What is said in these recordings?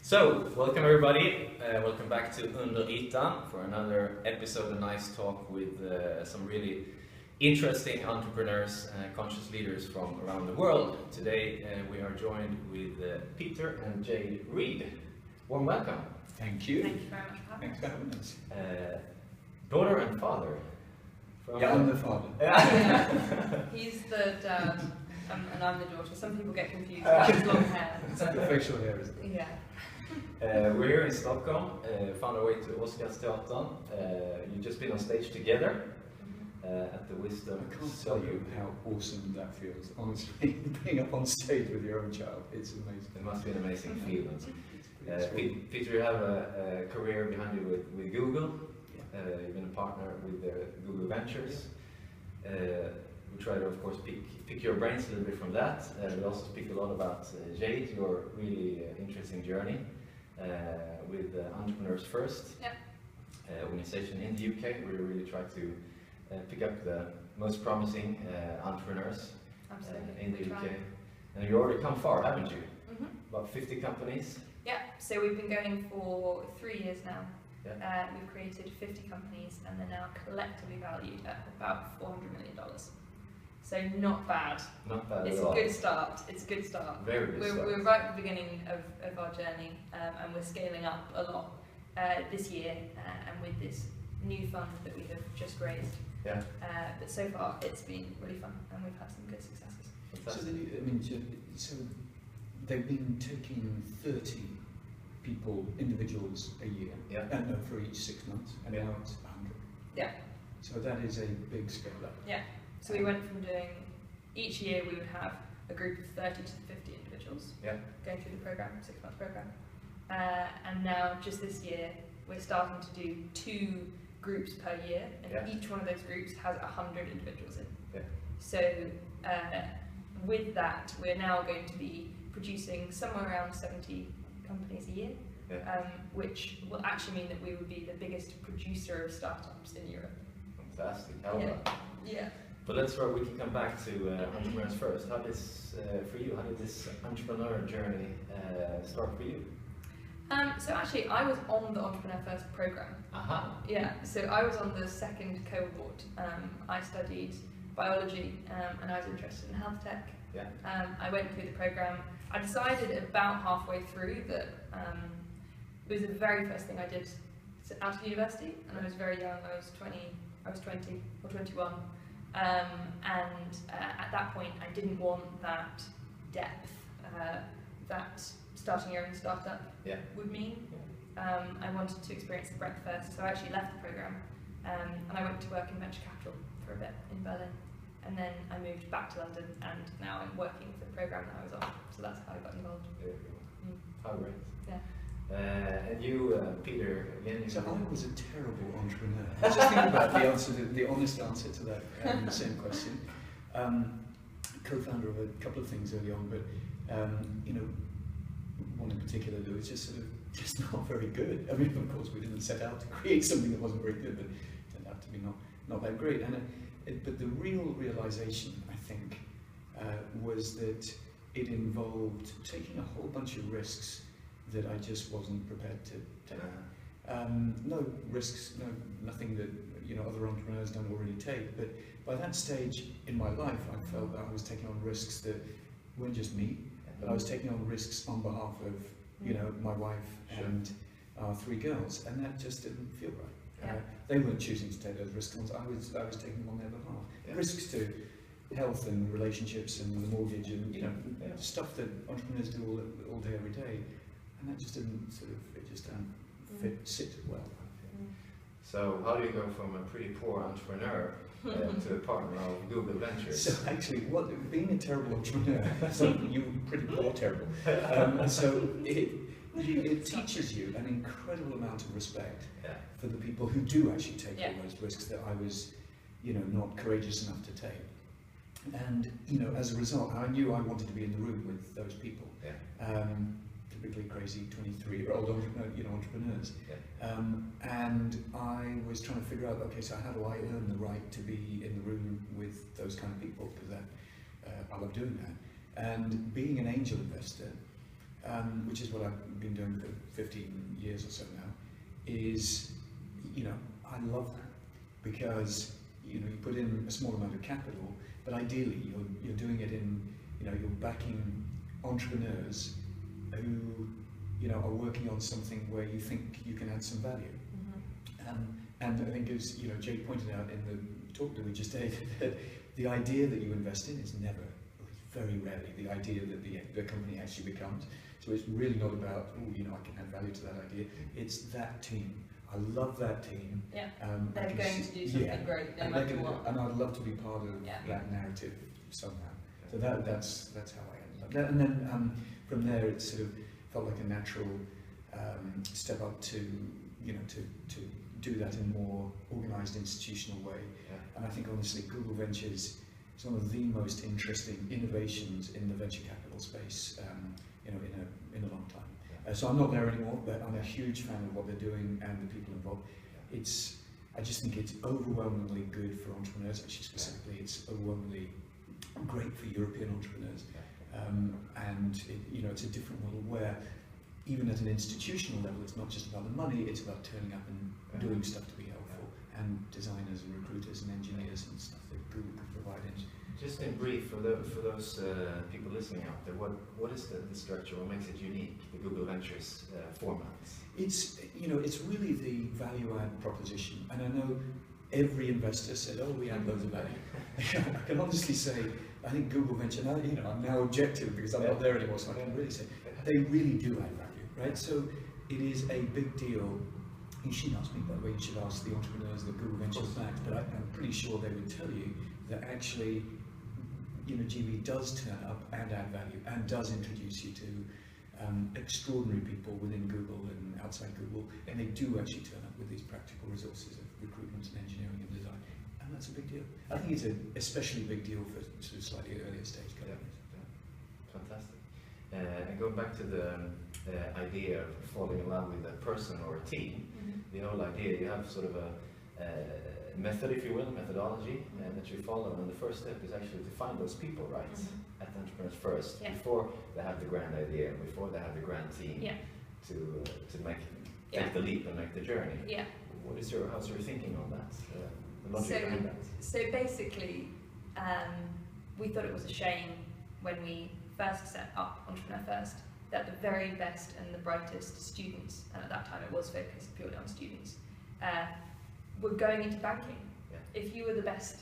So, welcome everybody, welcome back to Under Ytan for another episode, a nice talk with some really interesting entrepreneurs and conscious leaders from around the world. Today we are joined with Peter and Jade Read. Warm welcome. Thank you. Thank you very much for having us. Thanks for having us. Daughter and father. Yeah, I'm the father. Yeah. He's the dad and I'm the daughter. Some people get confused about his long hair. It's like the facial hair, isn't it? Yeah. We're here in Stockholm, found our way to Oscarsteatern. You've just been on stage together at the Wisdom. I can't tell you how awesome that feels, honestly. Being up on stage with your own child, it's amazing. It must be an amazing feeling. Peter, you have a career behind you with Google. You've been a partner with Google Ventures. We try to, of course, pick your brains a little bit from that. We also speak a lot about Jade, your really interesting journey with Entrepreneurs First organization in the UK, where you really try to pick up the most promising entrepreneurs in the UK. And you already come far, haven't you? About 50 companies. Yeah, so we've been going for 3 years now. Yeah. We've created 50 companies and they're now collectively valued at about $400 million. So not bad. Not bad It's at a all. good start. It's a good start. Very good start. We're right at the beginning of our journey and we're scaling up a lot this year and with this new fund that we have just raised. Yeah. But so far it's been really fun and we've had some good successes. So they've been taking 30 people, individuals a year, for each 6 months, and now it's 100. Yeah. So that is a big scale up. Yeah. So we went from doing, each year we would have a group of 30 to 50 individuals going through the program, 6-month program. And now just this year we're starting to do 2 groups per year, and each one of those groups has 100 individuals in. Yeah. So with that we're now going to be producing somewhere around 70 companies a year, which will actually mean that we would be the biggest producer of startups in Europe. Fantastic. Yeah. But let's start. We can come back to Entrepreneurs First. How did this entrepreneur journey start for you? So actually, I was on the Entrepreneur First program. Yeah. So I was on the second cohort. I studied biology and I was interested in health tech. Yeah. I went through the program. I decided about halfway through that it was the very first thing I did out of university, and I was very young. I was 20 or 21. And at that point I didn't want that depth that starting your own startup would mean. I wanted to experience the breadth first, so I actually left the program and I went to work in venture capital for a bit in Berlin, and then I moved back to London and now I'm working for the program that I was on, so that's how I got involved. How great. Yeah. And you, Peter, again. So I was a terrible entrepreneur. I was just thinking about the honest answer to that same question. Co-founder of a couple of things early on, but one in particular that was just just not very good. I mean, of course, we didn't set out to create something that wasn't very good, but it turned out to be not that great. And but the realization, I think, was that it involved taking a whole bunch of risks that I just wasn't prepared to take. No risks, nothing that other entrepreneurs don't already take. But by that stage in my life, I felt that I was taking on risks that weren't just me, but I was taking on risks on behalf of my wife and our 3 girls, and that just didn't feel right. They weren't choosing to take those risks; I was taking them on their behalf. Risks to health and relationships and the mortgage and stuff that entrepreneurs do all day every day. And that just didn't sit well. So how do you go from a pretty poor entrepreneur to a partner of Google Ventures? So actually, being a terrible entrepreneur, so you were pretty poor terrible. So it teaches you an incredible amount of respect for the people who do actually take all those risks that I was, not courageous enough to take. And as a result, I knew I wanted to be in the room with those people. Typically crazy 23-year-old entrepreneurs. And I was trying to figure out, okay, so how do I earn the right to be in the room with those kind of people? Because I love doing that. And being an angel investor which is what I've been doing for 15 years or so now, is, I love that, because you put in a small amount of capital, but ideally you're doing it in, you're backing entrepreneurs who are working on something where you think you can add some value. And I think, as Jade pointed out in the talk that we just did, that the idea that you invest in is never, very rarely, the idea that the company actually becomes. So it's really not about, I can add value to that idea. It's that team. I love that team. Yeah. They're going to do something great, no matter what. And I'd love to be part of that narrative somehow. So that's how I ended up. And then from there, it sort of felt like a natural step up to do that in a more organised institutional way. And I think honestly Google Ventures is one of the most interesting innovations in the venture capital space in a long time. So I'm not there anymore, but I'm a huge fan of what they're doing and the people involved. I just think it's overwhelmingly good for entrepreneurs. Actually, specifically, it's overwhelmingly great for European entrepreneurs. And it's a different model where, even at an institutional level, it's not just about the money, it's about turning up and doing stuff to be helpful, and designers and recruiters and engineers and stuff that Google can provide. Just in brief, for those people listening out there, what is the structure, what makes it unique, the Google Ventures format? It's really the value add proposition, and I know every investor said, oh, we add loads of value. I can honestly say, I think Google Venture, now, I'm now objective because I'm not there anymore, so I can really say, they really do add value, right? So it is a big deal. You shouldn't ask me, by the way, you should ask the entrepreneurs that Google Ventures backed, but I'm pretty sure they would tell you that actually, GB does turn up and add value and does introduce you to extraordinary people within Google and outside Google, and they do actually turn up with these practical resources of recruitment and engineering and design, and that's a big deal. I think it's an especially big deal for sort of slightly earlier stage companies. Fantastic. And going back to the idea of falling in love with a person or a team, the whole idea, you have sort of a method, if you will, methodology that you follow, and the first step is actually to find those people, right, at the entrepreneurs first, before they have the grand idea, before they have the grand team, to take the leap and make the journey. How's your thinking on that? The logic behind that? So basically, we thought it was a shame when we first set up Entrepreneur First that the very best and the brightest students, and at that time it was focused purely on students, were going into banking. If you were the best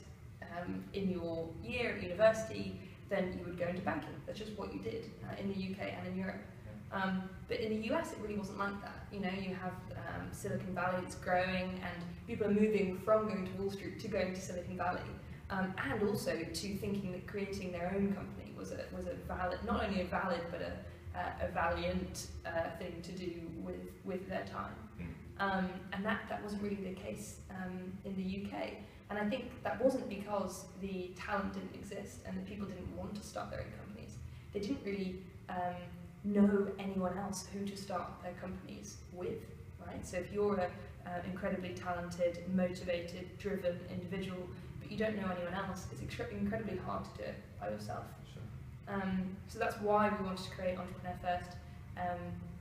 in your year at university, then you would go into banking. That's just what you did in the UK and in Europe. But in the US, it really wasn't like that. You have Silicon Valley that's growing, and people are moving from going to Wall Street to going to Silicon Valley, and also to thinking that creating their own company was a valid, not only a valid, but a valiant thing to do with their time. And that wasn't really the case in the UK. And I think that wasn't because the talent didn't exist and that people didn't want to start their own companies. They didn't really know anyone else who to start their companies with, right? So if you're an incredibly talented, motivated, driven individual, but you don't know anyone else, it's incredibly hard to do it by yourself. So that's why we wanted to create Entrepreneur First,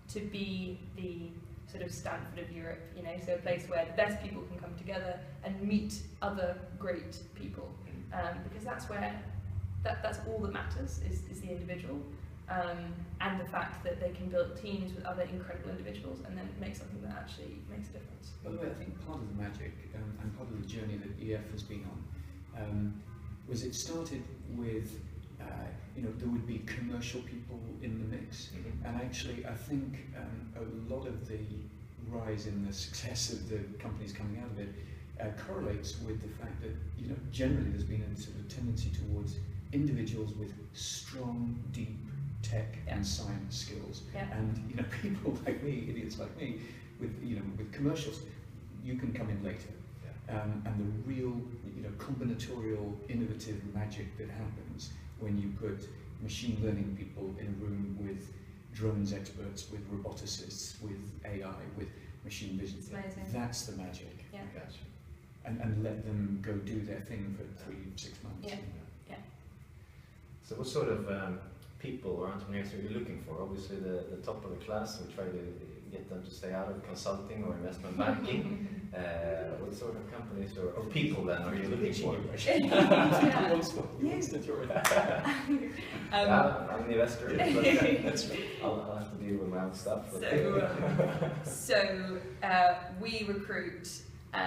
to be the sort of Stanford of Europe, so a place where the best people can come together and meet other great people, because that's where, that's all that matters, is the individual, and the fact that they can build teams with other incredible individuals and then make something that actually makes a difference. By the way, I think part of the magic and part of the journey that EF has been on was it started with there would be commercial people in the mix, and actually I think a lot of the rise in the success of the companies coming out of it correlates with the fact that generally there's been a sort of tendency towards individuals with strong, deep tech and science skills, and people like me, idiots like me, with commercials, you can come in later, and the real combinatorial, innovative magic that happens when you put machine learning people in a room with drones experts, with roboticists, with AI, with machine vision. It's amazing. That's the magic. Yeah. Gotcha. And let them go do their thing for 3-6 months. Yeah. So what sort of people or entrepreneurs are you looking for? Obviously the top of the class, we try to get them to stay out of consulting or investment banking. What sort of companies or people then are you looking for? I'm an investor, but I'll have to deal with my own stuff. So we recruit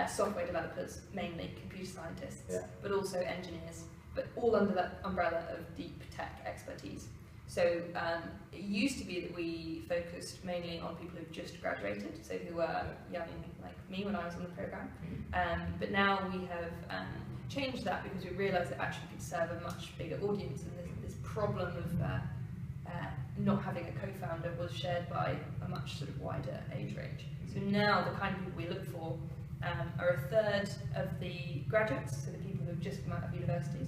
software developers, mainly computer scientists, but also engineers, but all under that umbrella of deep tech expertise. So it used to be that we focused mainly on people who've just graduated, so who were young like me when I was on the program. But now we have changed that because we realised that actually we could serve a much bigger audience, and this problem of not having a co-founder was shared by a much sort of wider age range. So now the kind of people we look for are a third of the graduates, so the people who have just come out of universities,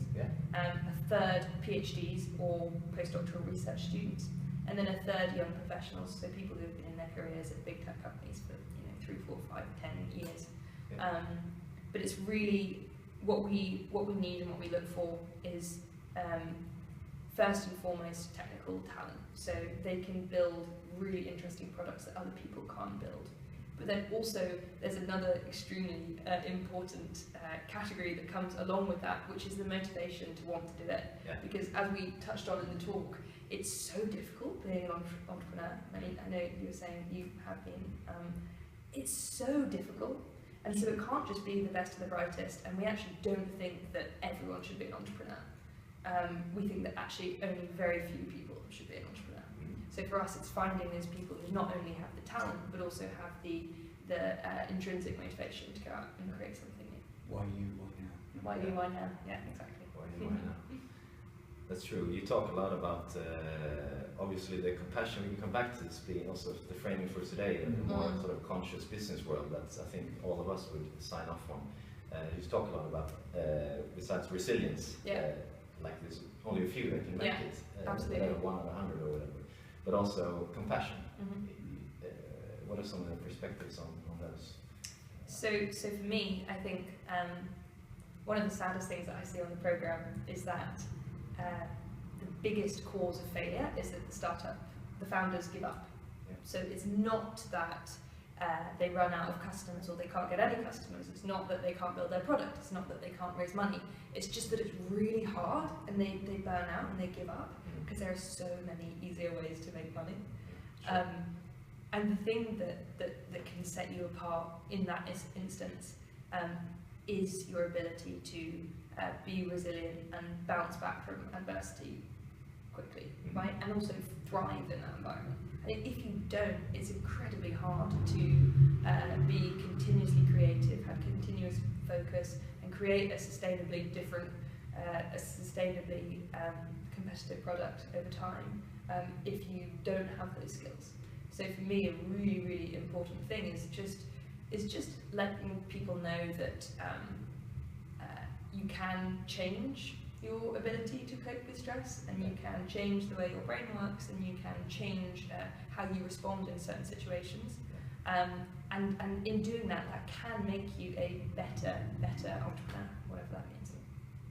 a third PhDs or postdoctoral research students, and then a third young professionals, so people who have been in their careers at big tech companies for 3, 4, 5, 10 years. But it's really what we need and what we look for is first and foremost technical talent, so they can build really interesting products that other people can't build. But then also there's another extremely important category that comes along with that, which is the motivation to want to do it. Because as we touched on in the talk, it's so difficult being an entrepreneur. I mean, I know you were saying you have been. It's so difficult, and so it can't just be the best of the brightest, and we actually don't think that everyone should be an entrepreneur. We think that actually only very few people should be an entrepreneur. So for us, it's finding those people who not only have the talent, but also have the intrinsic motivation to go out and create something new. Why you, why now? Why you, why now? Yeah, exactly. Why you, why now? That's true. You talk a lot about, obviously, the compassion. We can come back to this being also the framing for today, and the more sort of conscious business world that I think all of us would sign off on. You talk a lot about, besides resilience, like there's only a few that can make it, absolutely. 1 out of 100 or whatever, but also compassion. What are some of the perspectives on those? So for me, I think one of the saddest things that I see on the program is that the biggest cause of failure is that the founders give up. So it's not that they run out of customers or they can't get any customers. It's not that they can't build their product. It's not that they can't raise money. It's just that it's really hard and they burn out and they give up because there are so many easier ways to make money. And the thing that can set you apart in that instance is your ability to be resilient and bounce back from adversity quickly, right? And also thrive in that environment. I think if you don't, it's incredibly hard to be continuously creative, have continuous focus, and create a sustainably different, a sustainably competitive product over time if you don't have those skills. So for me, a really, really important thing is just letting people know that you can change your ability to cope with stress, and you can change the way your brain works, and you can change how you respond in certain situations. And in doing that, that can make you a better entrepreneur, whatever that means.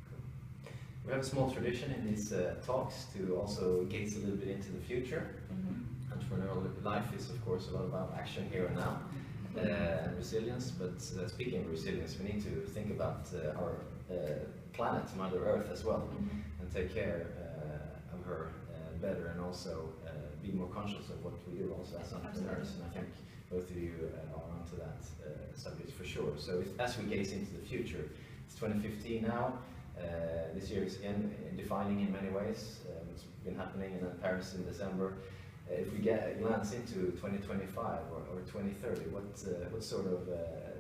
Cool. We have a small tradition in these talks to also gaze a little bit into the future. Entrepreneurial life is, of course, a lot about action here and now and resilience. But speaking of resilience, we need to think about our planet, Mother Earth, as well, and take care of her better, and also be more conscious of what we do also as entrepreneurs. And I think both of you are onto that subject for sure. So as we gaze into the future, it's 2015 now. This year is defining in many ways what's been happening in Paris in December. If we glance into 2025 or 2030, what sort of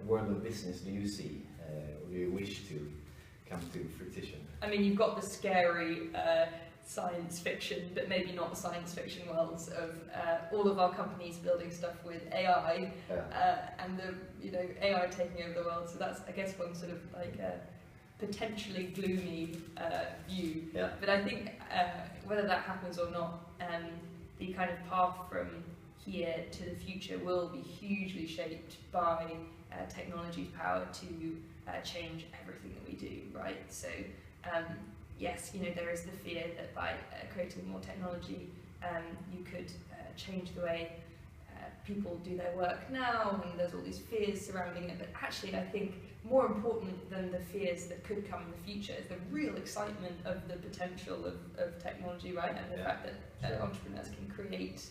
world of business do you see, or do you wish to come to fruition? I mean, you've got the scary science fiction, but maybe not the science fiction worlds of all of our companies building stuff with AI, and the AI taking over the world. So that's, I guess, one sort of like a potentially gloomy view. But I think whether that happens or not, the kind of path from here to the future will be hugely shaped by technology's power to change everything that we do, right? So yes, you know, there is the fear that by creating more technology, you could change the way people do their work now, and there's all these fears surrounding it. But actually, I think more important than the fears that could come in the future is the real excitement of the potential of technology, right? And the fact that entrepreneurs can create